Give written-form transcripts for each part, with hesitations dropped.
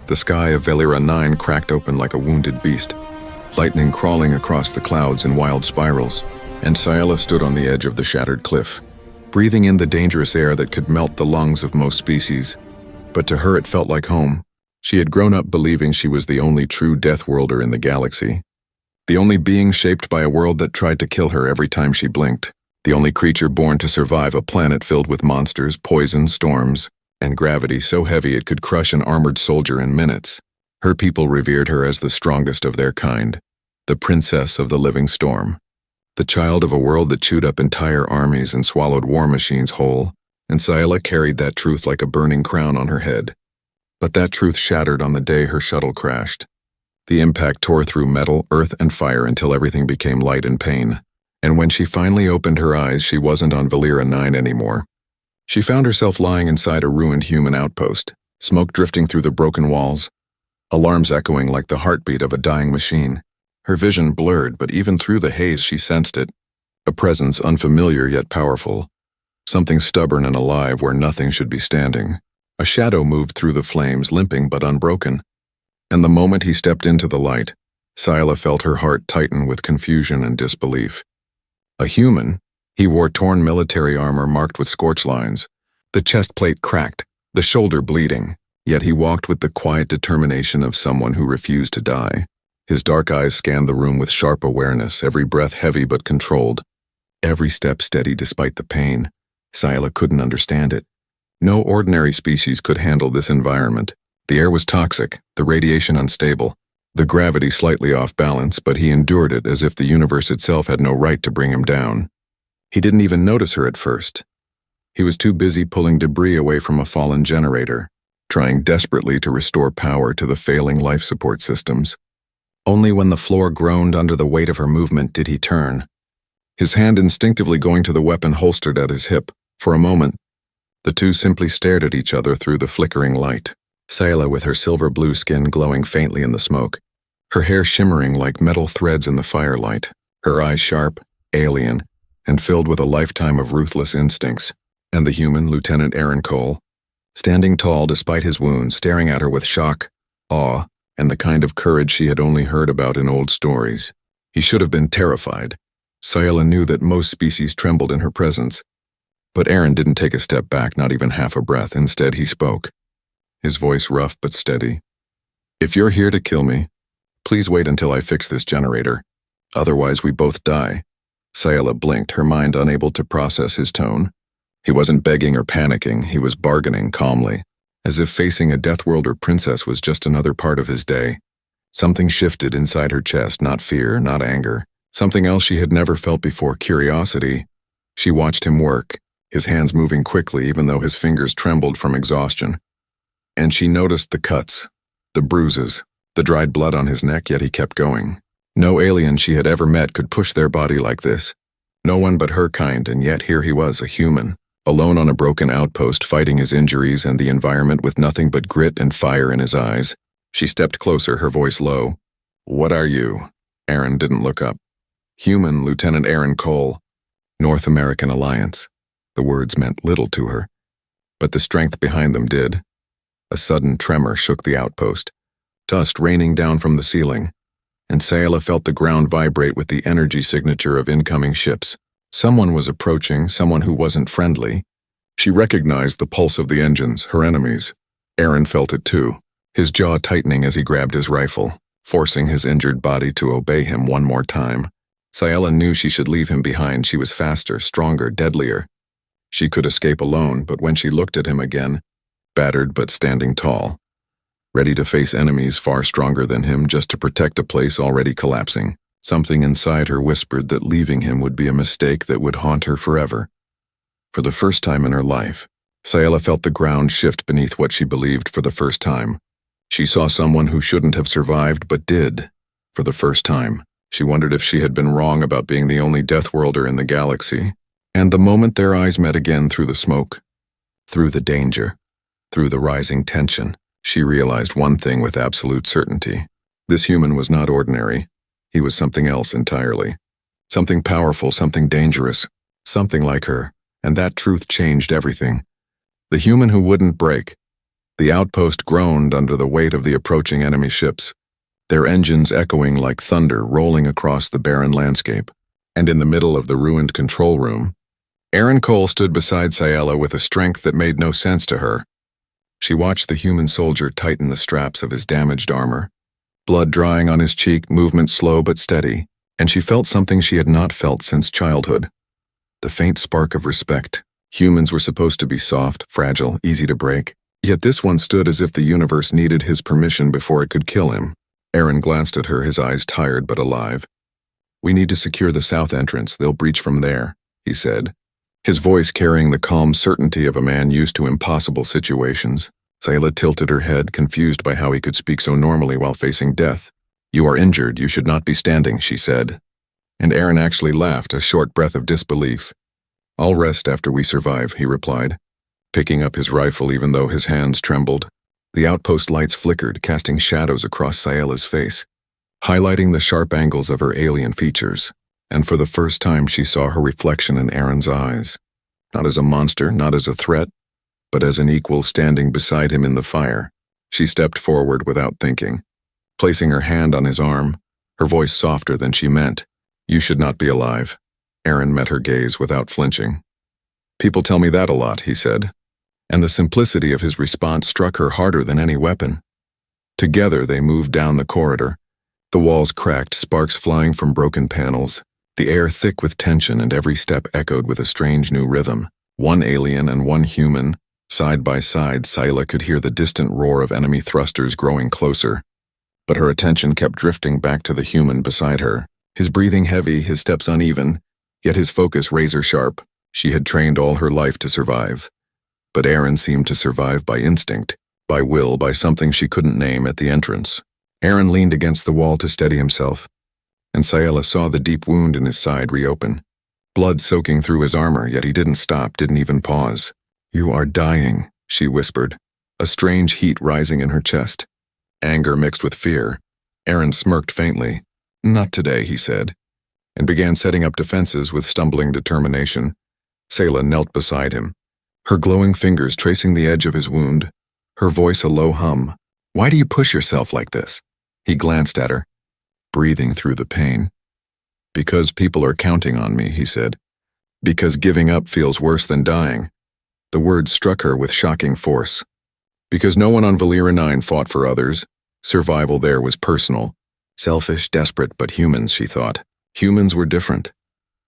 The sky of Velira 9 cracked open like a wounded beast, lightning crawling across the clouds in wild spirals, and Ciela stood on the edge of the shattered cliff, breathing in the dangerous air that could melt the lungs of most species. But to her it felt like home. She had grown up believing she was the only true deathworlder in the galaxy, the only being shaped by a world that tried to kill her every time she blinked, the only creature born to survive a planet filled with monsters, poison, storms, and gravity so heavy it could crush an armored soldier in minutes. Her people revered her as the strongest of their kind, the princess of the living storm, the child of a world that chewed up entire armies and swallowed war machines whole, and Ciela carried that truth like a burning crown on her head. But that truth shattered on the day her shuttle crashed. The impact tore through metal, earth, and fire until everything became light and pain. And when she finally opened her eyes, she wasn't on Velira 9 anymore. She found herself lying inside a ruined human outpost, smoke drifting through the broken walls, alarms echoing like the heartbeat of a dying machine. Her vision blurred, but even through the haze she sensed it, a presence unfamiliar yet powerful, something stubborn and alive where nothing should be standing. A shadow moved through the flames, limping but unbroken. And the moment he stepped into the light, Ciela felt her heart tighten with confusion and disbelief. A human, he wore torn military armor marked with scorch lines, the chest plate cracked, the shoulder bleeding, yet he walked with the quiet determination of someone who refused to die. His dark eyes scanned the room with sharp awareness, every breath heavy but controlled, every step steady despite the pain. Ciela couldn't understand it. No ordinary species could handle this environment. The air was toxic, the radiation unstable, the gravity slightly off balance, but he endured it as if the universe itself had no right to bring him down. He didn't even notice her at first. He was too busy pulling debris away from a fallen generator, trying desperately to restore power to the failing life support systems. Only when the floor groaned under the weight of her movement did he turn, his hand instinctively going to the weapon holstered at his hip. For a moment, the two simply stared at each other through the flickering light. Ciela with her silver-blue skin glowing faintly in the smoke, her hair shimmering like metal threads in the firelight, her eyes sharp, alien, and filled with a lifetime of ruthless instincts. And the human, Lieutenant Aaron Cole, standing tall despite his wounds, staring at her with shock, awe, and the kind of courage she had only heard about in old stories. He should have been terrified. Ciela knew that most species trembled in her presence. But Aaron didn't take a step back, not even half a breath. Instead, he spoke, his voice rough but steady. "If you're here to kill me, please wait until I fix this generator. Otherwise, we both die." Ciela blinked, her mind unable to process his tone. He wasn't begging or panicking, he was bargaining calmly, as if facing a deathworlder princess was just another part of his day. Something shifted inside her chest, not fear, not anger. Something else she had never felt before, curiosity. She watched him work, his hands moving quickly even though his fingers trembled from exhaustion. And she noticed the cuts, the bruises, the dried blood on his neck, yet he kept going. No alien she had ever met could push their body like this. No one but her kind, and yet here he was, a human, alone on a broken outpost, fighting his injuries and the environment with nothing but grit and fire in his eyes. She stepped closer, her voice low. "What are you?" Aaron didn't look up. "Human, Lieutenant Aaron Cole, North American Alliance." The words meant little to her, but the strength behind them did. A sudden tremor shook the outpost, dust raining down from the ceiling, and Ciela felt the ground vibrate with the energy signature of incoming ships. Someone was approaching, someone who wasn't friendly. She recognized the pulse of the engines, her enemies. Aaron felt it too, his jaw tightening as he grabbed his rifle, forcing his injured body to obey him one more time. Ciela knew she should leave him behind. She was faster, stronger, deadlier. She could escape alone, but when she looked at him again, battered but standing tall, ready to face enemies far stronger than him just to protect a place already collapsing, something inside her whispered that leaving him would be a mistake that would haunt her forever. For the first time in her life, Ciela felt the ground shift beneath what she believed for the first time. She saw someone who shouldn't have survived but did. For the first time, she wondered if she had been wrong about being the only deathworlder in the galaxy. And the moment their eyes met again through the smoke, through the danger, through the rising tension, she realized one thing with absolute certainty. This human was not ordinary. He was something else entirely. Something powerful, something dangerous, something like her. And that truth changed everything. The human who wouldn't break, The outpost groaned under the weight of the approaching enemy ships, their engines echoing like thunder rolling across the barren landscape. And in the middle of the ruined control room, Aaron Cole stood beside Ciela with a strength that made no sense to her. She watched the human soldier tighten the straps of his damaged armor, blood drying on his cheek, movement slow but steady, and she felt something she had not felt since childhood. The faint spark of respect. Humans were supposed to be soft, fragile, easy to break, yet this one stood as if the universe needed his permission before it could kill him. Aaron glanced at her, his eyes tired but alive. "We need to secure the south entrance. They'll breach from there," he said, his voice carrying the calm certainty of a man used to impossible situations. Ciela tilted her head, confused by how he could speak so normally while facing death. "You are injured. You should not be standing," she said. And Aaron actually laughed, a short breath of disbelief. "I'll rest after we survive," he replied, picking up his rifle even though his hands trembled. The outpost lights flickered, casting shadows across Ciela's face, highlighting the sharp angles of her alien features. And for the first time she saw her reflection in Aaron's eyes, not as a monster, not as a threat, but as an equal standing beside him in the fire. She stepped forward without thinking, placing her hand on his arm, her voice softer than she meant. "You should not be alive." Aaron met her gaze without flinching. "People tell me that a lot," he said, and the simplicity of his response struck her harder than any weapon. Together they moved down the corridor, the walls cracked, sparks flying from broken panels, the air thick with tension, and every step echoed with a strange new rhythm. One alien and one human, side by side. Ciela could hear the distant roar of enemy thrusters growing closer, but her attention kept drifting back to the human beside her, his breathing heavy, his steps uneven, yet his focus razor-sharp. She had trained all her life to survive, but Aaron seemed to survive by instinct, by will, by something she couldn't name. At the entrance, Aaron leaned against the wall to steady himself, and Ciela saw the deep wound in his side reopen, blood soaking through his armor, yet he didn't stop, didn't even pause. "You are dying," she whispered, a strange heat rising in her chest, anger mixed with fear. Aaron smirked faintly. "Not today," he said, and began setting up defenses with stumbling determination. Ciela knelt beside him, her glowing fingers tracing the edge of his wound, her voice a low hum. "Why do you push yourself like this?" He glanced at her, breathing through the pain. "Because people are counting on me," he said. "Because giving up feels worse than dying." The words struck her with shocking force. Because no one on Valera 9 fought for others. Survival there was personal. Selfish, desperate, but humans, she thought. Humans were different.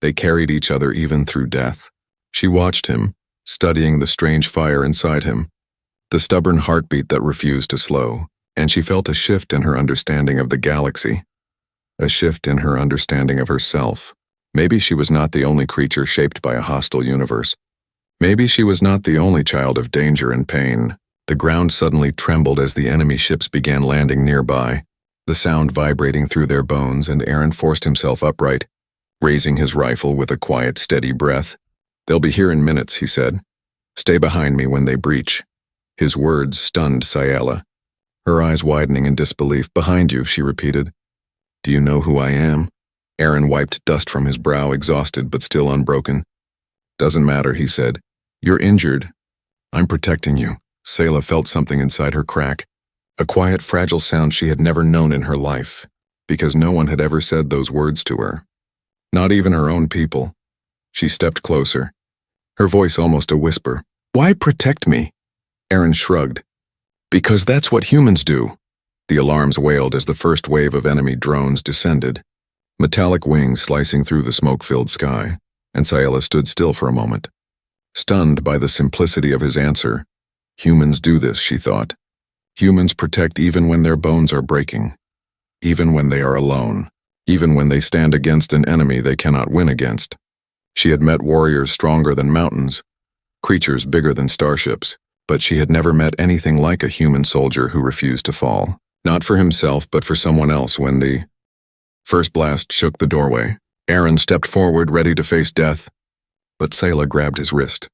They carried each other even through death. She watched him, studying the strange fire inside him, the stubborn heartbeat that refused to slow, and she felt a shift in her understanding of the galaxy, a shift in her understanding of herself. Maybe she was not the only creature shaped by a hostile universe. Maybe she was not the only child of danger and pain. The ground suddenly trembled as the enemy ships began landing nearby, the sound vibrating through their bones, and Aaron forced himself upright, raising his rifle with a quiet, steady breath. "They'll be here in minutes," he said. "Stay behind me when they breach." His words stunned Ciela, her eyes widening in disbelief. "Behind you," she repeated. "Do you know who I am?" Aaron wiped dust from his brow, exhausted but still unbroken. "Doesn't matter," he said. "You're injured. I'm protecting you." Ciela felt something inside her crack, a quiet, fragile sound she had never known in her life, because no one had ever said those words to her. Not even her own people. She stepped closer, her voice almost a whisper. "Why protect me?" Aaron shrugged. "Because that's what humans do." The alarms wailed as the first wave of enemy drones descended, metallic wings slicing through the smoke-filled sky, and Ciela stood still for a moment, stunned by the simplicity of his answer. Humans do this, she thought. Humans protect even when their bones are breaking, even when they are alone, even when they stand against an enemy they cannot win against. She had met warriors stronger than mountains, creatures bigger than starships, but she had never met anything like a human soldier who refused to fall, not for himself but for someone else. When the first blast shook the doorway, Aaron stepped forward, ready to face death, but Ciela grabbed his wrist,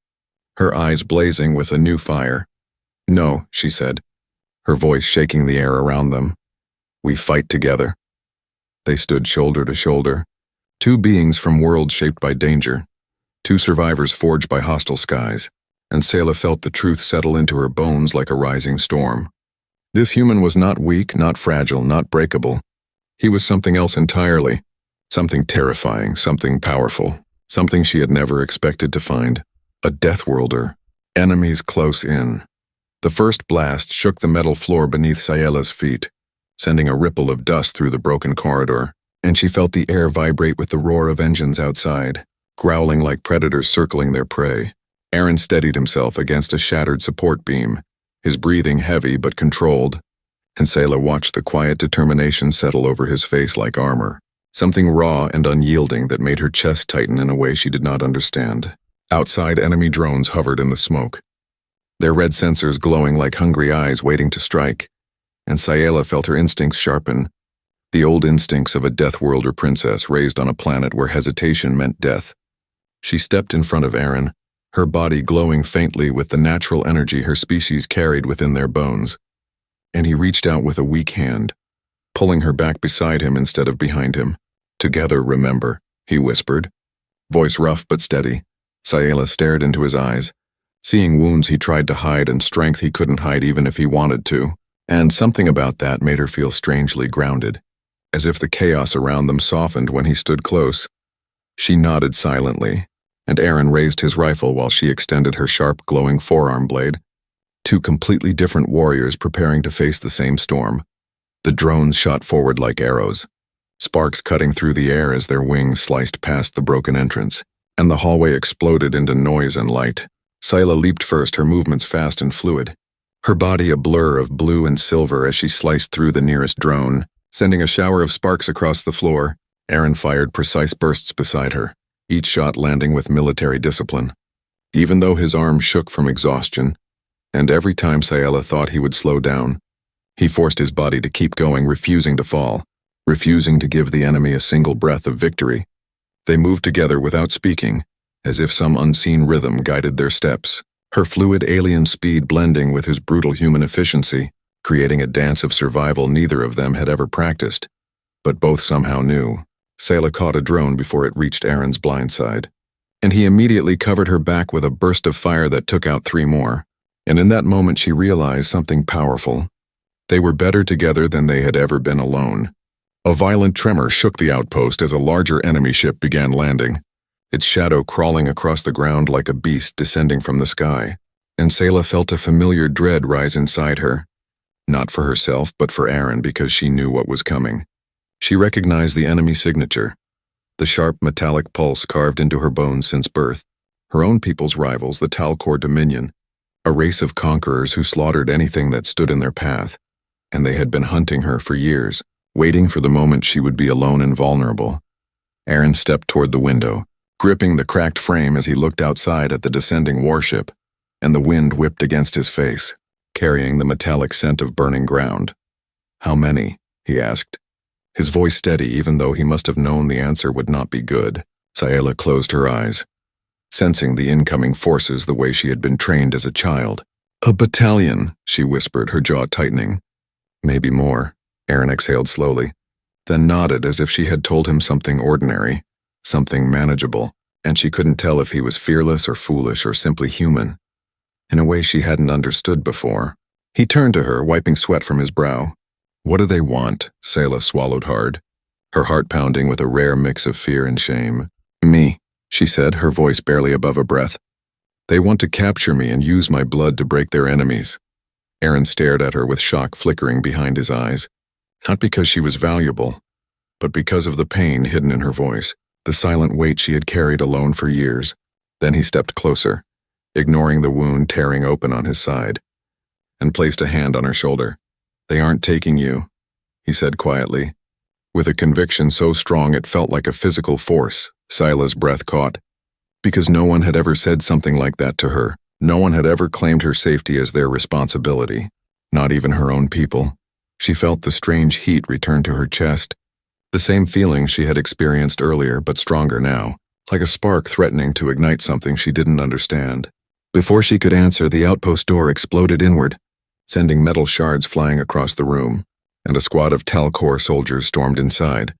her eyes blazing with a new fire. "No," she said, her voice shaking the air around them. "We fight together." They stood shoulder to shoulder, two beings from worlds shaped by danger, two survivors forged by hostile skies. and Sayla felt the truth settle into her bones like a rising storm. This human was not weak, not fragile, not breakable. He was something else entirely. Something terrifying, something powerful, something she had never expected to find. A deathworlder. Enemies close in. The first blast shook the metal floor beneath Sayela's feet, sending a ripple of dust through the broken corridor, and she felt the air vibrate with the roar of engines outside, growling like predators circling their prey. Aaron steadied himself against a shattered support beam, his breathing heavy but controlled, and Sayla watched the quiet determination settle over his face like armor, something raw and unyielding that made her chest tighten in a way she did not understand. Outside, enemy drones hovered in the smoke, their red sensors glowing like hungry eyes waiting to strike, and Sayela felt her instincts sharpen, the old instincts of a deathworlder princess raised on a planet where hesitation meant death. She stepped in front of Aaron, her body glowing faintly with the natural energy her species carried within their bones, and he reached out with a weak hand, pulling her back beside him instead of behind him. "Together, remember," he whispered, voice rough but steady. Sayela stared into his eyes, seeing wounds he tried to hide and strength he couldn't hide even if he wanted to, and something about that made her feel strangely grounded, as if the chaos around them softened when he stood close. She nodded silently, and Aaron raised his rifle while she extended her sharp, glowing forearm blade. Two completely different warriors preparing to face the same storm. The drones shot forward like arrows, sparks cutting through the air as their wings sliced past the broken entrance, and the hallway exploded into noise and light. Sayla leaped first, her movements fast and fluid, her body a blur of blue and silver as she sliced through the nearest drone, sending a shower of sparks across the floor. Aaron fired precise bursts beside her, each shot landing with military discipline. Even though his arm shook from exhaustion, and every time Sayela thought he would slow down, he forced his body to keep going, refusing to fall, refusing to give the enemy a single breath of victory. They moved together without speaking, as if some unseen rhythm guided their steps, her fluid alien speed blending with his brutal human efficiency, creating a dance of survival neither of them had ever practiced, but both somehow knew. Sayla caught a drone before it reached Aaron's blind side, and he immediately covered her back with a burst of fire that took out 3 more, and in that moment she realized something powerful. They were better together than they had ever been alone. A violent tremor shook the outpost as a larger enemy ship began landing, its shadow crawling across the ground like a beast descending from the sky, and Sayla felt a familiar dread rise inside her, not for herself but for Aaron because she knew what was coming. She recognized the enemy signature, the sharp metallic pulse carved into her bones since birth, her own people's rivals, the Talcor Dominion, a race of conquerors who slaughtered anything that stood in their path, and they had been hunting her for years, waiting for the moment she would be alone and vulnerable. Aaron stepped toward the window, gripping the cracked frame as he looked outside at the descending warship, and the wind whipped against his face, carrying the metallic scent of burning ground. "How many?" he asked, his voice steady even though he must have known the answer would not be good. Sayela closed her eyes, sensing the incoming forces the way she had been trained as a child. "A battalion," she whispered, her jaw tightening. "Maybe more," Aaron exhaled slowly, then nodded as if she had told him something ordinary, something manageable, and she couldn't tell if he was fearless or foolish or simply human, in a way she hadn't understood before. He turned to her, wiping sweat from his brow. "What do they want?" Sayla swallowed hard, her heart pounding with a rare mix of fear and shame. "Me," she said, her voice barely above a breath. "They want to capture me and use my blood to break their enemies." Aaron stared at her with shock flickering behind his eyes, not because she was valuable, but because of the pain hidden in her voice, the silent weight she had carried alone for years. Then he stepped closer, ignoring the wound tearing open on his side, and placed a hand on her shoulder. "They aren't taking you," he said quietly, with a conviction so strong it felt like a physical force. Sayla's breath caught, because no one had ever said something like that to her. No one had ever claimed her safety as their responsibility, not even her own people. She felt the strange heat return to her chest, the same feeling she had experienced earlier but stronger now, like a spark threatening to ignite something she didn't understand. Before she could answer, the outpost door exploded inward, sending metal shards flying across the room, and a squad of Talcor soldiers stormed inside,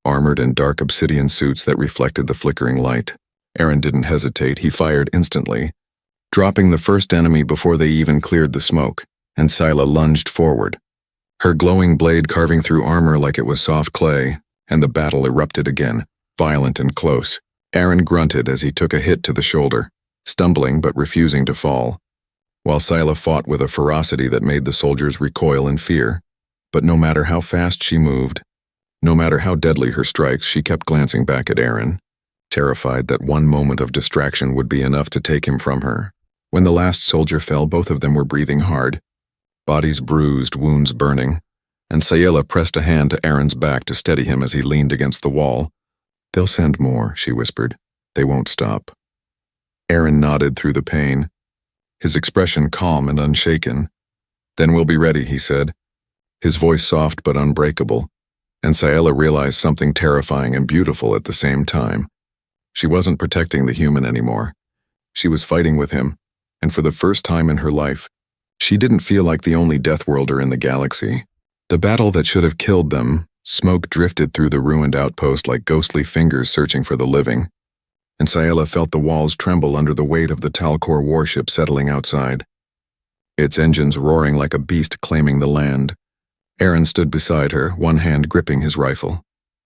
armored in dark obsidian suits that reflected the flickering light. Aaron didn't hesitate, he fired instantly, dropping the first enemy before they even cleared the smoke, and Scylla lunged forward, her glowing blade carving through armor like it was soft clay, and the battle erupted again, violent and close. Aaron grunted as he took a hit to the shoulder, stumbling but refusing to fall, while Scylla fought with a ferocity that made the soldiers recoil in fear. But no matter how fast she moved, no matter how deadly her strikes, she kept glancing back at Aaron, terrified that one moment of distraction would be enough to take him from her. When the last soldier fell, both of them were breathing hard, bodies bruised, wounds burning, and Scylla pressed a hand to Aaron's back to steady him as he leaned against the wall. "They'll send more," she whispered. "They won't stop." Aaron nodded through the pain, his expression calm and unshaken. "Then we'll be ready," he said, his voice soft but unbreakable, and Scylla realized something terrifying and beautiful at the same time. She wasn't protecting the human anymore. She was fighting with him, and for the first time in her life, she didn't feel like the only deathworlder in the galaxy. The battle that should have killed them, smoke drifted through the ruined outpost like ghostly fingers searching for the living, and Scylla felt the walls tremble under the weight of the Talcor warship settling outside, its engines roaring like a beast claiming the land. Aaron stood beside her, one hand gripping his rifle,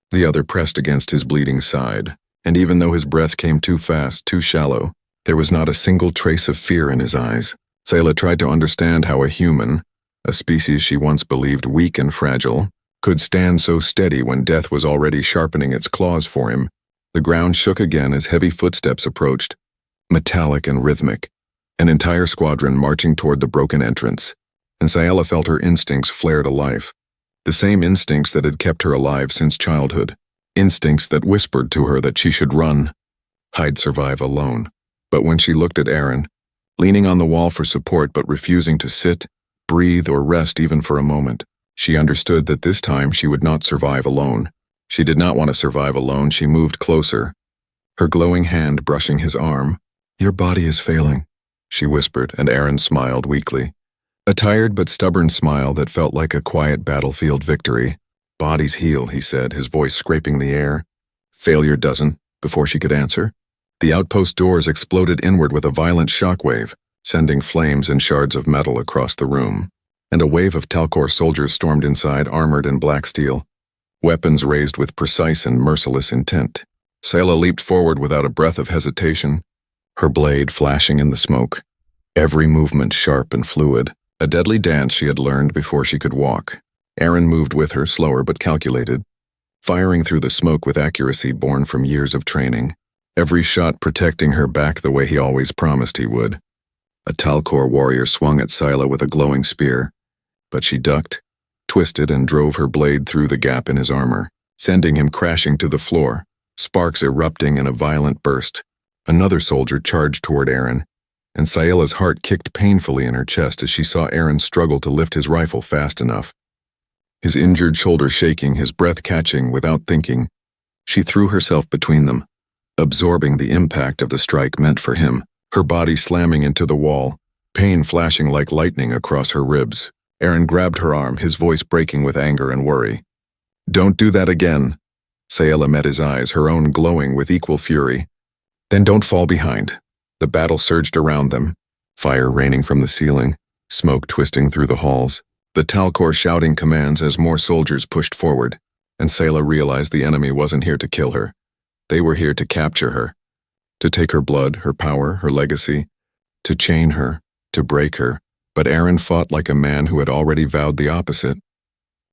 the other pressed against his bleeding side, and even though his breath came too fast, too shallow, there was not a single trace of fear in his eyes. Scylla tried to understand how a human, a species she once believed weak and fragile, could stand so steady when death was already sharpening its claws for him. The ground shook again as heavy footsteps approached, metallic and rhythmic, an entire squadron marching toward the broken entrance, and Scylla felt her instincts flare to life, the same instincts that had kept her alive since childhood, instincts that whispered to her that she should run, hide, survive alone. But when she looked at Aaron, leaning on the wall for support but refusing to sit, breathe, or rest even for a moment, she understood that this time she would not survive alone. She did not want to survive alone. She moved closer, her glowing hand brushing his arm. "Your body is failing," she whispered, and Aaron smiled weakly. A tired but stubborn smile that felt like a quiet battlefield victory. "Bodies heal," he said, his voice scraping the air. "Failure doesn't." Before she could answer, the outpost doors exploded inward with a violent shockwave, sending flames and shards of metal across the room, and a wave of Talcor soldiers stormed inside, armored in black steel, weapons raised with precise and merciless intent. Scylla leaped forward without a breath of hesitation, her blade flashing in the smoke, every movement sharp and fluid, a deadly dance she had learned before she could walk. Aaron moved with her, slower but calculated, firing through the smoke with accuracy born from years of training, every shot protecting her back the way he always promised he would. A Talcor warrior swung at Scylla with a glowing spear, but she ducked, twisted, and drove her blade through the gap in his armor, sending him crashing to the floor, sparks erupting in a violent burst. Another soldier charged toward Aaron, and Scylla's heart kicked painfully in her chest as she saw Aaron struggle to lift his rifle fast enough. His injured shoulder shaking, his breath catching without thinking, she threw herself between them, absorbing the impact of the strike meant for him, her body slamming into the wall, pain flashing like lightning across her ribs. Aaron grabbed her arm, his voice breaking with anger and worry. "Don't do that again." Scylla met his eyes, her own glowing with equal fury. "Then don't fall behind." The battle surged around them, fire raining from the ceiling, smoke twisting through the halls, the Talcor shouting commands as more soldiers pushed forward, and Scylla realized the enemy wasn't here to kill her. They were here to capture her, to take her blood, her power, her legacy, to chain her, to break her. But Aaron fought like a man who had already vowed the opposite,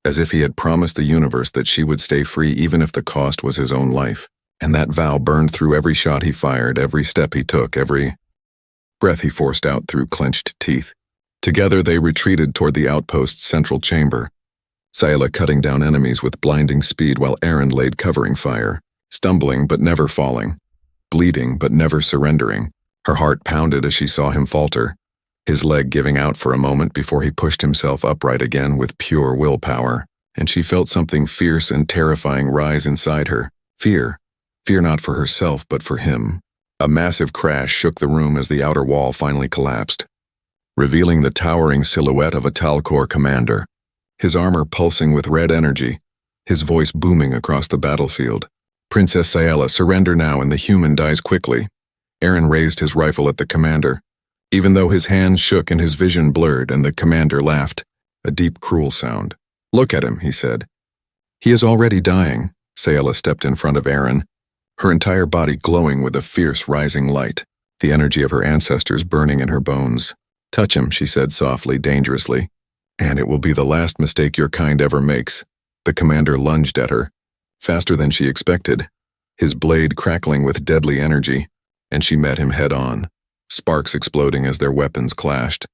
as if he had promised the universe that she would stay free even if the cost was his own life. And that vow burned through every shot he fired, every step he took, every breath he forced out through clenched teeth. Together they retreated toward the outpost's central chamber, Scylla cutting down enemies with blinding speed while Aaron laid covering fire, stumbling but never falling, bleeding but never surrendering. Her heart pounded as she saw him falter, his leg giving out for a moment before he pushed himself upright again with pure willpower, and she felt something fierce and terrifying rise inside her. Fear. Fear not for herself but for him. A massive crash shook the room as the outer wall finally collapsed, revealing the towering silhouette of a Talcor commander, his armor pulsing with red energy, his voice booming across the battlefield. "Princess Scylla, surrender now and the human dies quickly." Aaron raised his rifle at the commander, even though his hands shook and his vision blurred, and the commander laughed, a deep, cruel sound. "Look at him," he said. "He is already dying." Sayala stepped in front of Aaron, her entire body glowing with a fierce, rising light, the energy of her ancestors burning in her bones. "Touch him," she said softly, dangerously, "and it will be the last mistake your kind ever makes." The commander lunged at her, faster than she expected, his blade crackling with deadly energy, and she met him head-on, sparks exploding as their weapons clashed,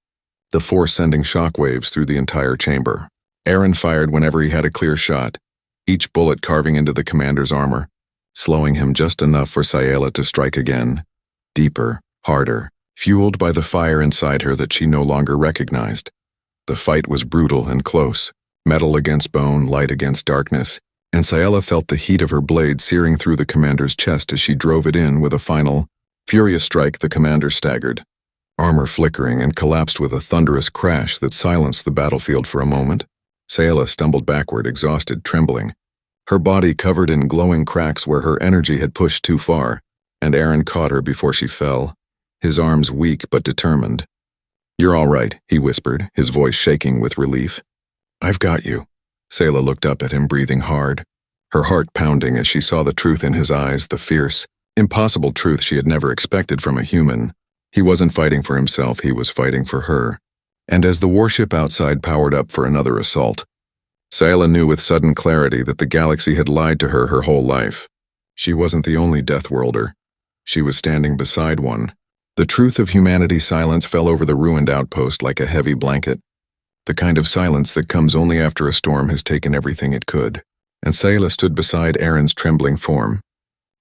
the force sending shockwaves through the entire chamber. Aaron fired whenever he had a clear shot, each bullet carving into the commander's armor, slowing him just enough for Sayala to strike again, deeper, harder, fueled by the fire inside her that she no longer recognized. The fight was brutal and close, metal against bone, light against darkness, and Sayala felt the heat of her blade searing through the commander's chest as she drove it in with a final, furious strike. The commander staggered, armor flickering, and collapsed with a thunderous crash that silenced the battlefield for a moment. Sayala stumbled backward, exhausted, trembling, her body covered in glowing cracks where her energy had pushed too far, and Aaron caught her before she fell, his arms weak but determined. "You're all right," he whispered, his voice shaking with relief. "I've got you." Sayala looked up at him, breathing hard, her heart pounding as she saw the truth in his eyes, the fierce, impossible truth she had never expected from a human. He wasn't fighting for himself, he was fighting for her. And as the warship outside powered up for another assault, Sayala knew with sudden clarity that the galaxy had lied to her whole life. She wasn't the only deathworlder. She was standing beside one. The truth of humanity's silence fell over the ruined outpost like a heavy blanket, the kind of silence that comes only after a storm has taken everything it could. And Sayala stood beside Aaron's trembling form,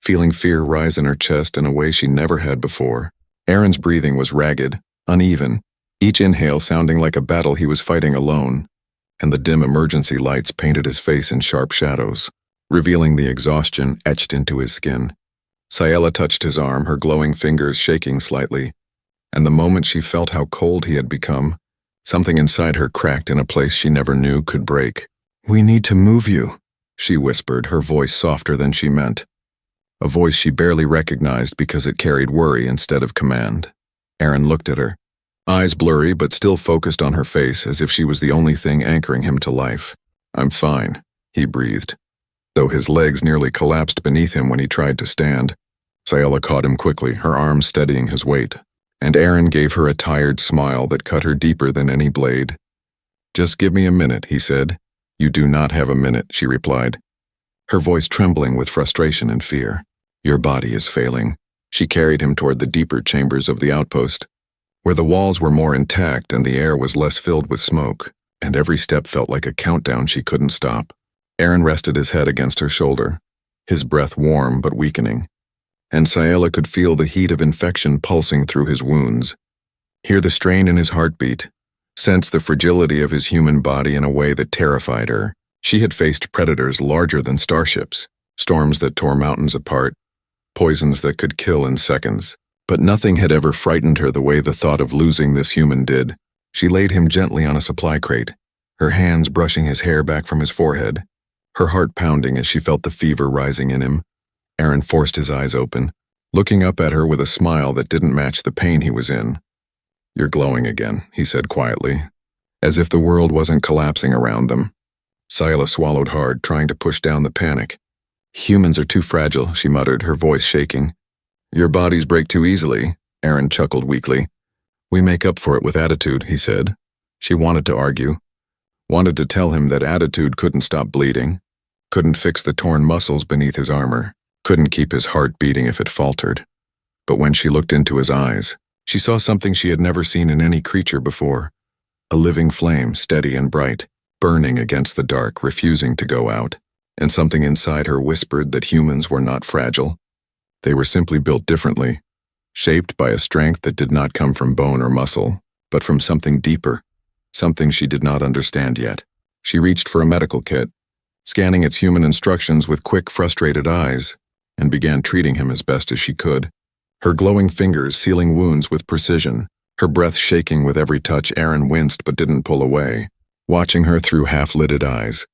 feeling fear rise in her chest in a way she never had before. Aaron's breathing was ragged, uneven, each inhale sounding like a battle he was fighting alone, and the dim emergency lights painted his face in sharp shadows, revealing the exhaustion etched into his skin. Sayala touched his arm, her glowing fingers shaking slightly, and the moment she felt how cold he had become, something inside her cracked in a place she never knew could break. "We need to move you," she whispered, her voice softer than she meant, a voice she barely recognized because it carried worry instead of command. Aaron looked at her, eyes blurry but still focused on her face as if she was the only thing anchoring him to life. "I'm fine," he breathed, though his legs nearly collapsed beneath him when he tried to stand. Sayala caught him quickly, her arms steadying his weight, and Aaron gave her a tired smile that cut her deeper than any blade. "Just give me a minute," he said. "You do not have a minute," she replied, her voice trembling with frustration and fear. "Your body is failing." She carried him toward the deeper chambers of the outpost, where the walls were more intact and the air was less filled with smoke, and every step felt like a countdown she couldn't stop. Aaron rested his head against her shoulder, his breath warm but weakening, and Sayala could feel the heat of infection pulsing through his wounds, hear the strain in his heartbeat, sense the fragility of his human body in a way that terrified her. She had faced predators larger than starships, storms that tore mountains apart, poisons that could kill in seconds, but nothing had ever frightened her the way the thought of losing this human did. She laid him gently on a supply crate, her hands brushing his hair back from his forehead, her heart pounding as she felt the fever rising in him. Aaron forced his eyes open, looking up at her with a smile that didn't match the pain he was in. "You're glowing again," he said quietly, as if the world wasn't collapsing around them. Sayala swallowed hard, trying to push down the panic. "Humans are too fragile," she muttered, her voice shaking. "Your bodies break too easily," Aaron chuckled weakly. "We make up for it with attitude," he said. She wanted to argue, wanted to tell him that attitude couldn't stop bleeding, couldn't fix the torn muscles beneath his armor, couldn't keep his heart beating if it faltered. But when she looked into his eyes, she saw something she had never seen in any creature before, a living flame, steady and bright, burning against the dark, refusing to go out, and something inside her whispered that humans were not fragile. They were simply built differently, shaped by a strength that did not come from bone or muscle, but from something deeper, something she did not understand yet. She reached for a medical kit, scanning its human instructions with quick, frustrated eyes, and began treating him as best as she could, her glowing fingers sealing wounds with precision, her breath shaking with every touch. Aaron winced but didn't pull away, watching her through half-lidded eyes.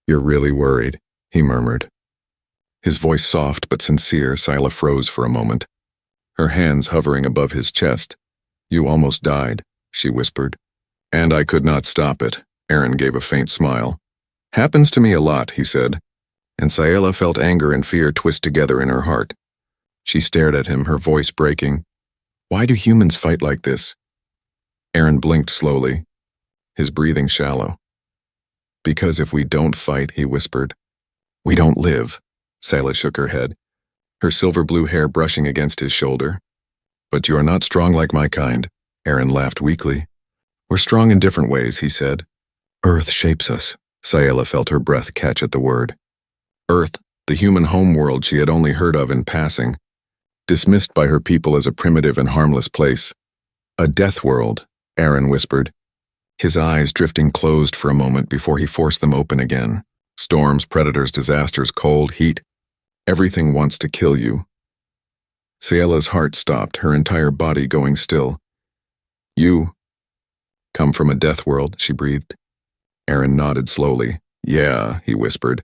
"You're really worried," he murmured. His voice soft but sincere. Sayala froze for a moment, her hands hovering above his chest, You almost died, she whispered. And I could not stop it. Aaron gave a faint smile. Happens to me a lot, he said, and Sayala felt anger and fear twist together in her heart. She stared at him, her voice breaking. Why do humans fight like this? Aaron blinked slowly, his breathing shallow. Because if we don't fight, he whispered, we don't live. Sayala shook her head, her silver blue hair brushing against his shoulder. But you are not strong like my kind, Aaron laughed weakly. We're strong in different ways, he said. Earth shapes us. Sayala felt her breath catch at the word. Earth, the human homeworld she had only heard of in passing, dismissed by her people as a primitive and harmless place. A deathworld, Aaron whispered, his eyes drifting closed for a moment before he forced them open again. Storms, predators, disasters, cold, heat. Everything wants to kill you. Sayala's heart stopped, her entire body going still. You come from a deathworld, she breathed. Aaron nodded slowly. Yeah, he whispered.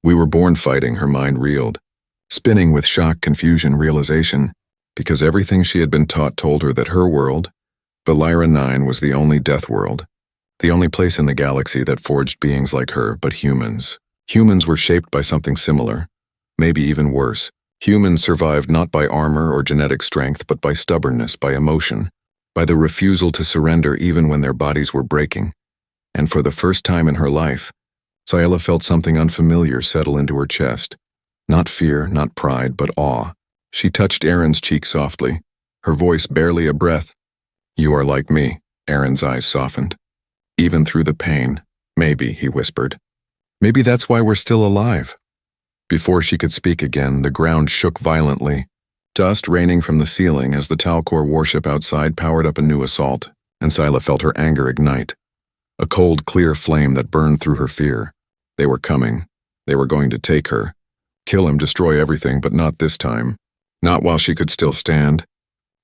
We were born fighting, her mind reeled, spinning with shock, confusion, realization, because everything she had been taught told her that her world, Valira 9, was the only deathworld, the only place in the galaxy that forged beings like her, but humans. Humans were shaped by something similar, maybe even worse. Humans survived not by armor or genetic strength, but by stubbornness, by emotion, by the refusal to surrender even when their bodies were breaking. And for the first time in her life, Sayala felt something unfamiliar settle into her chest. Not fear, not pride, but awe. She touched Aaron's cheek softly, her voice barely a breath. You are like me, Aaron's eyes softened. Even through the pain, maybe, he whispered. Maybe that's why we're still alive. Before she could speak again, the ground shook violently, dust raining from the ceiling as the Talcor warship outside powered up a new assault, and Sayala felt her anger ignite. A cold, clear flame that burned through her fear. They were coming. They were going to take her. Kill him, destroy everything, but not this time. Not while she could still stand.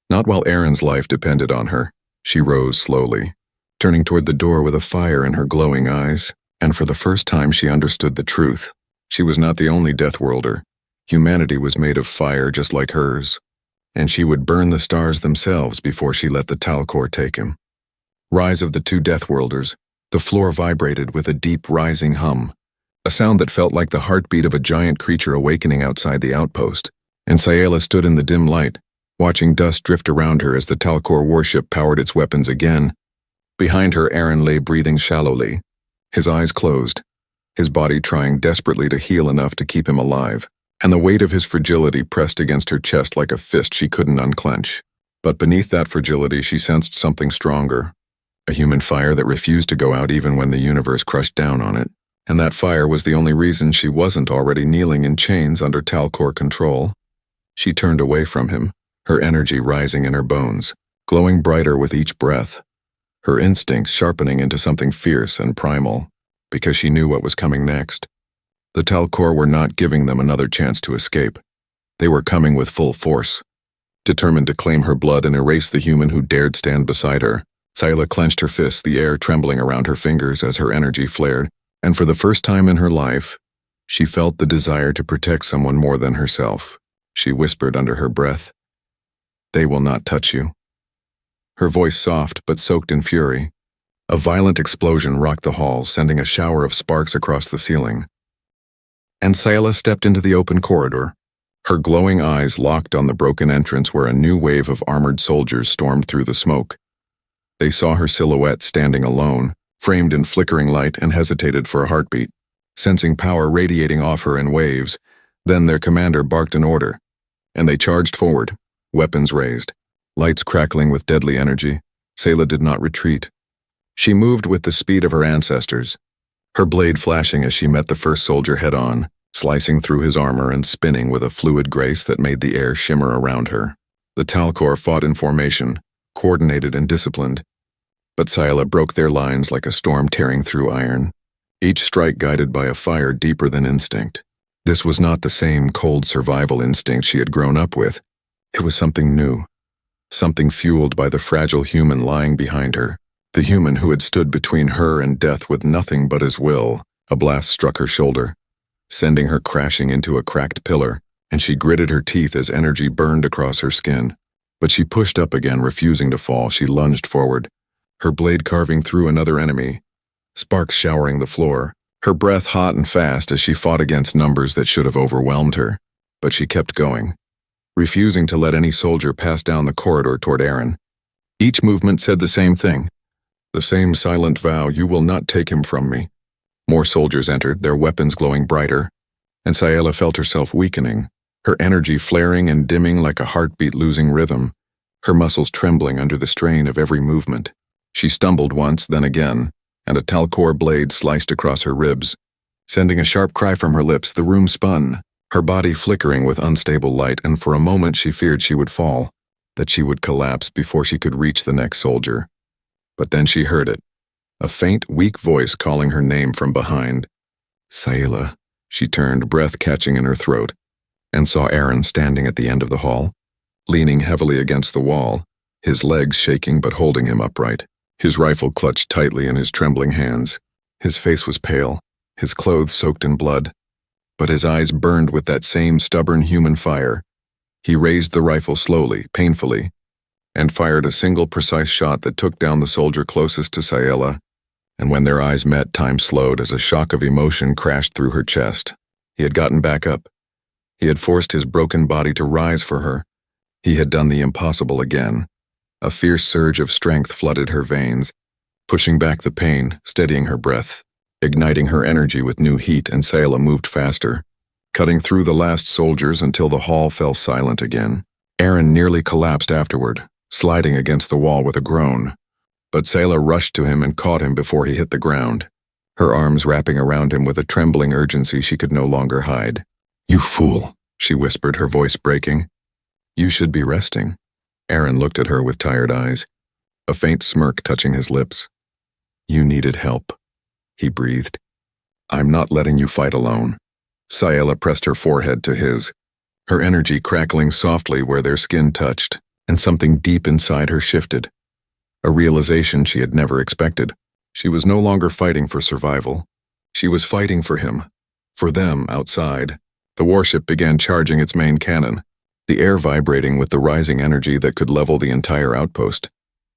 Not while Aaron's life depended on her. She rose slowly, turning toward the door with a fire in her glowing eyes, and for the first time she understood the truth. She was not the only deathworlder. Humanity was made of fire just like hers, and she would burn the stars themselves before she let the Talcor take him. Rise of the two deathworlders. The floor vibrated with a deep rising hum, a sound that felt like the heartbeat of a giant creature awakening outside the outpost, and Sayala stood in the dim light, watching dust drift around her as the Talcor warship powered its weapons again. Behind her, Aaron lay breathing shallowly, his eyes closed, his body trying desperately to heal enough to keep him alive, and the weight of his fragility pressed against her chest like a fist she couldn't unclench. But beneath that fragility she sensed something stronger, a human fire that refused to go out even when the universe crushed down on it. And that fire was the only reason she wasn't already kneeling in chains under Talcor control. She turned away from him, her energy rising in her bones, glowing brighter with each breath, her instincts sharpening into something fierce and primal, because she knew what was coming next. The Talcor were not giving them another chance to escape. They were coming with full force, determined to claim her blood and erase the human who dared stand beside her. Sayala clenched her fists, the air trembling around her fingers as her energy flared, and for the first time in her life, she felt the desire to protect someone more than herself. She whispered under her breath, "They will not touch you." Her voice soft but soaked in fury. A violent explosion rocked the hall, sending a shower of sparks across the ceiling. And Sayala stepped into the open corridor, her glowing eyes locked on the broken entrance where a new wave of armored soldiers stormed through the smoke. They saw her silhouette standing alone, framed in flickering light, and hesitated for a heartbeat, sensing power radiating off her in waves. Then their commander barked an order, and they charged forward, weapons raised, lights crackling with deadly energy. Sayala did not retreat. She moved with the speed of her ancestors, her blade flashing as she met the first soldier head-on, slicing through his armor and spinning with a fluid grace that made the air shimmer around her. The Talcor fought in formation, coordinated and disciplined, but Sayala broke their lines like a storm tearing through iron, each strike guided by a fire deeper than instinct. This was not the same cold survival instinct she had grown up with. It was something new, something fueled by the fragile human lying behind her, the human who had stood between her and death with nothing but his will. A blast struck her shoulder, sending her crashing into a cracked pillar, and she gritted her teeth as energy burned across her skin. But she pushed up again, refusing to fall. She lunged forward, her blade carving through another enemy, sparks showering the floor, her breath hot and fast as she fought against numbers that should have overwhelmed her. But she kept going, refusing to let any soldier pass down the corridor toward Aaron. Each movement said the same thing, the same silent vow: you will not take him from me. More soldiers entered, their weapons glowing brighter, and Sayela felt herself weakening, her energy flaring and dimming like a heartbeat losing rhythm, her muscles trembling under the strain of every movement. She stumbled once, then again, and a Talcor blade sliced across her ribs. Sending a sharp cry from her lips, the room spun, her body flickering with unstable light, and for a moment she feared she would fall, that she would collapse before she could reach the next soldier. But then she heard it, a faint, weak voice calling her name from behind. Sayela. She turned, breath catching in her throat, and saw Aaron standing at the end of the hall, leaning heavily against the wall, his legs shaking but holding him upright, his rifle clutched tightly in his trembling hands. His face was pale, his clothes soaked in blood, but his eyes burned with that same stubborn human fire. He raised the rifle slowly, painfully, and fired a single precise shot that took down the soldier closest to Sayela, and when their eyes met, time slowed as a shock of emotion crashed through her chest. He had gotten back up. He had forced his broken body to rise for her. He had done the impossible again. A fierce surge of strength flooded her veins, pushing back the pain, steadying her breath, igniting her energy with new heat, and Sayela moved faster, cutting through the last soldiers until the hall fell silent again. Aaron nearly collapsed afterward, sliding against the wall with a groan, but Sayela rushed to him and caught him before he hit the ground, her arms wrapping around him with a trembling urgency she could no longer hide. You fool, she whispered, her voice breaking. You should be resting. Aaron looked at her with tired eyes, a faint smirk touching his lips. You needed help, he breathed. I'm not letting you fight alone. Sayela pressed her forehead to his, her energy crackling softly where their skin touched, and something deep inside her shifted. A realization she had never expected. She was no longer fighting for survival. She was fighting for him, for them outside. The warship began charging its main cannon, the air vibrating with the rising energy that could level the entire outpost,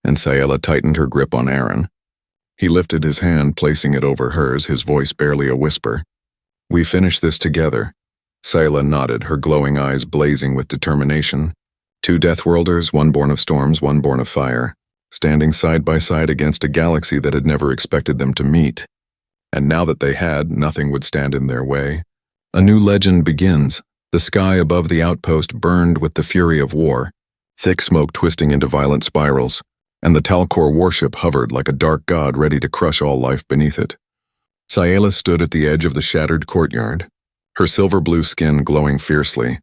and Sayela tightened her grip on Aaron. He lifted his hand, placing it over hers, his voice barely a whisper. We finish this together. Sayela nodded, her glowing eyes blazing with determination. Two deathworlders, one born of storms, one born of fire, standing side by side against a galaxy that had never expected them to meet. And now that they had, nothing would stand in their way. A new legend begins. The sky above the outpost burned with the fury of war, thick smoke twisting into violent spirals, and the Talcor warship hovered like a dark god ready to crush all life beneath it. Sayela stood at the edge of the shattered courtyard, her silver-blue skin glowing fiercely,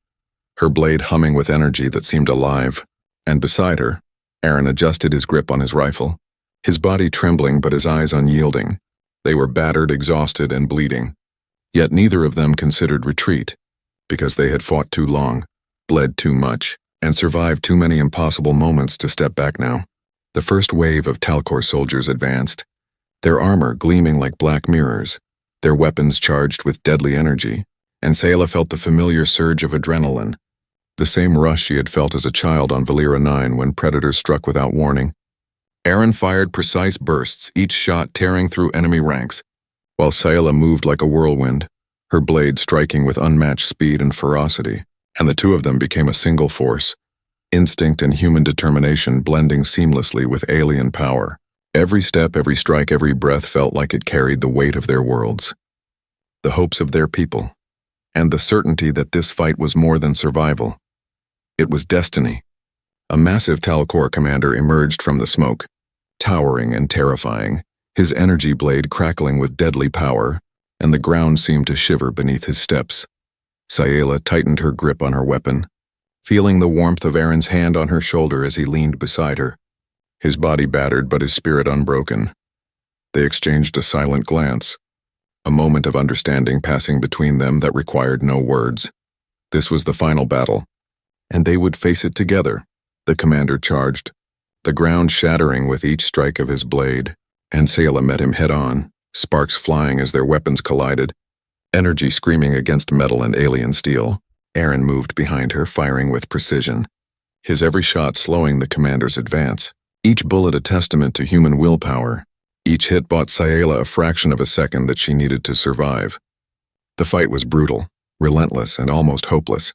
her blade humming with energy that seemed alive, and beside her, Aaron adjusted his grip on his rifle, his body trembling but his eyes unyielding. They were battered, exhausted, and bleeding. Yet neither of them considered retreat, because they had fought too long, bled too much, and survived too many impossible moments to step back now. The first wave of Talcor soldiers advanced, their armor gleaming like black mirrors, their weapons charged with deadly energy, and Sayela felt the familiar surge of adrenaline, the same rush she had felt as a child on Valera 9 when predators struck without warning. Aaron fired precise bursts, each shot tearing through enemy ranks, while Sayela moved like a whirlwind, her blade striking with unmatched speed and ferocity, and the two of them became a single force, instinct and human determination blending seamlessly with alien power. Every step, every strike, every breath felt like it carried the weight of their worlds, the hopes of their people, and the certainty that this fight was more than survival. It was destiny. A massive Talcor commander emerged from the smoke, towering and terrifying, his energy blade crackling with deadly power, and the ground seemed to shiver beneath his steps. Sayela tightened her grip on her weapon, feeling the warmth of Aaron's hand on her shoulder as he leaned beside her, his body battered but his spirit unbroken. They exchanged a silent glance, a moment of understanding passing between them that required no words. This was the final battle, and they would face it together. The commander charged, the ground shattering with each strike of his blade, and Sayela met him head-on, sparks flying as their weapons collided, energy screaming against metal and alien steel. Aaron moved behind her, firing with precision, his every shot slowing the commander's advance. Each bullet a testament to human willpower. Each hit bought Sayala a fraction of a second that she needed to survive. The fight was brutal, relentless, and almost hopeless.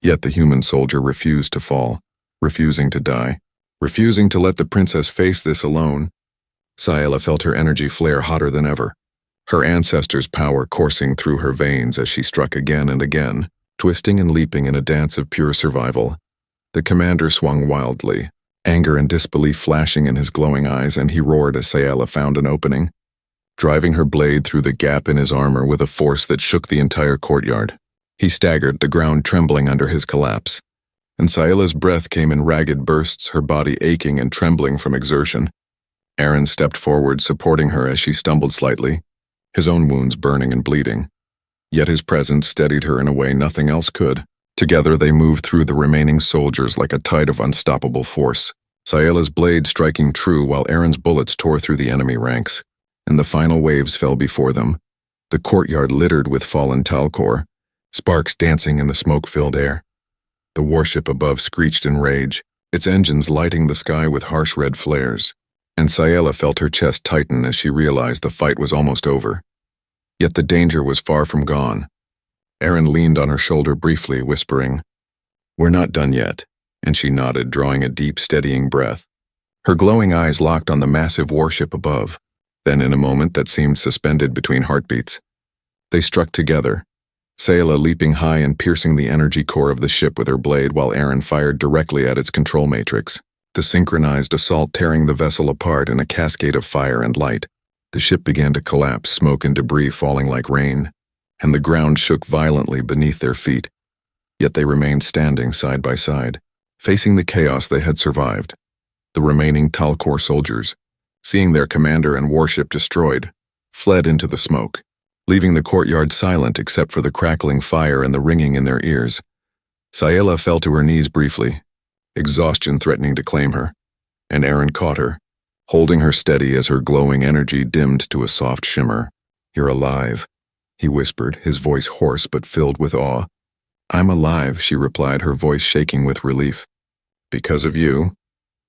Yet the human soldier refused to fall, refusing to die, refusing to let the princess face this alone. Sayala felt her energy flare hotter than ever, her ancestors' power coursing through her veins as she struck again and again, twisting and leaping in a dance of pure survival. The commander swung wildly, anger and disbelief flashing in his glowing eyes, and he roared as Sayala found an opening, driving her blade through the gap in his armor with a force that shook the entire courtyard. He staggered, the ground trembling under his collapse, and Sayala's breath came in ragged bursts, her body aching and trembling from exertion. Aaron stepped forward, supporting her as she stumbled slightly, his own wounds burning and bleeding. Yet his presence steadied her in a way nothing else could. Together they moved through the remaining soldiers like a tide of unstoppable force, Sayala's blade striking true while Aaron's bullets tore through the enemy ranks, and the final waves fell before them, the courtyard littered with fallen Talcor, sparks dancing in the smoke-filled air. The warship above screeched in rage, its engines lighting the sky with harsh red flares, and Sayala felt her chest tighten as she realized the fight was almost over. Yet the danger was far from gone. Aaron leaned on her shoulder briefly, whispering, "We're not done yet," and she nodded, drawing a deep, steadying breath. Her glowing eyes locked on the massive warship above. Then, in a moment that seemed suspended between heartbeats, they struck together, Sayala leaping high and piercing the energy core of the ship with her blade while Aaron fired directly at its control matrix, the synchronized assault tearing the vessel apart in a cascade of fire and light. The ship began to collapse, smoke and debris falling like rain, and the ground shook violently beneath their feet. Yet they remained standing side by side, facing the chaos they had survived. The remaining Talcor soldiers, seeing their commander and warship destroyed, fled into the smoke, leaving the courtyard silent except for the crackling fire and the ringing in their ears. Sayala fell to her knees briefly, exhaustion threatening to claim her, and Aaron caught her, holding her steady as her glowing energy dimmed to a soft shimmer. "You're alive," he whispered, his voice hoarse but filled with awe. "I'm alive," she replied, her voice shaking with relief. "Because of you?"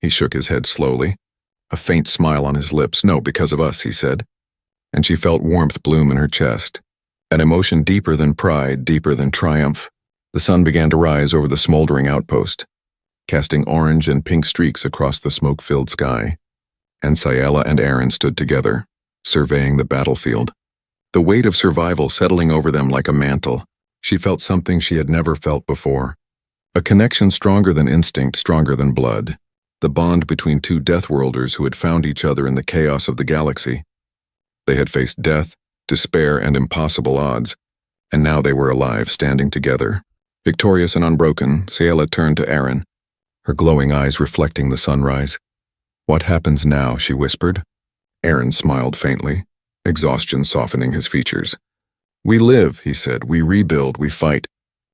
He shook his head slowly, a faint smile on his lips. "No, because of us," he said. And she felt warmth bloom in her chest, an emotion deeper than pride, deeper than triumph. The sun began to rise over the smoldering outpost, casting orange and pink streaks across the smoke-filled sky, and Sayala and Aaron stood together, surveying the battlefield, the weight of survival settling over them like a mantle. She felt something she had never felt before, a connection stronger than instinct, stronger than blood, the bond between two deathworlders who had found each other in the chaos of the galaxy. They had faced death, despair, and impossible odds, and now they were alive, standing together. Victorious and unbroken, Sayala turned to Aaron, her glowing eyes reflecting the sunrise. "What happens now?" she whispered. Aaron smiled faintly, exhaustion softening his features. "We live," he said. "We rebuild, we fight,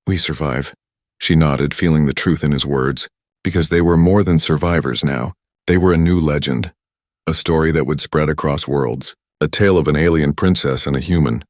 we survive." She nodded, feeling the truth in his words, because they were more than survivors now. They were a new legend, a story that would spread across worlds, a tale of an alien princess and a human,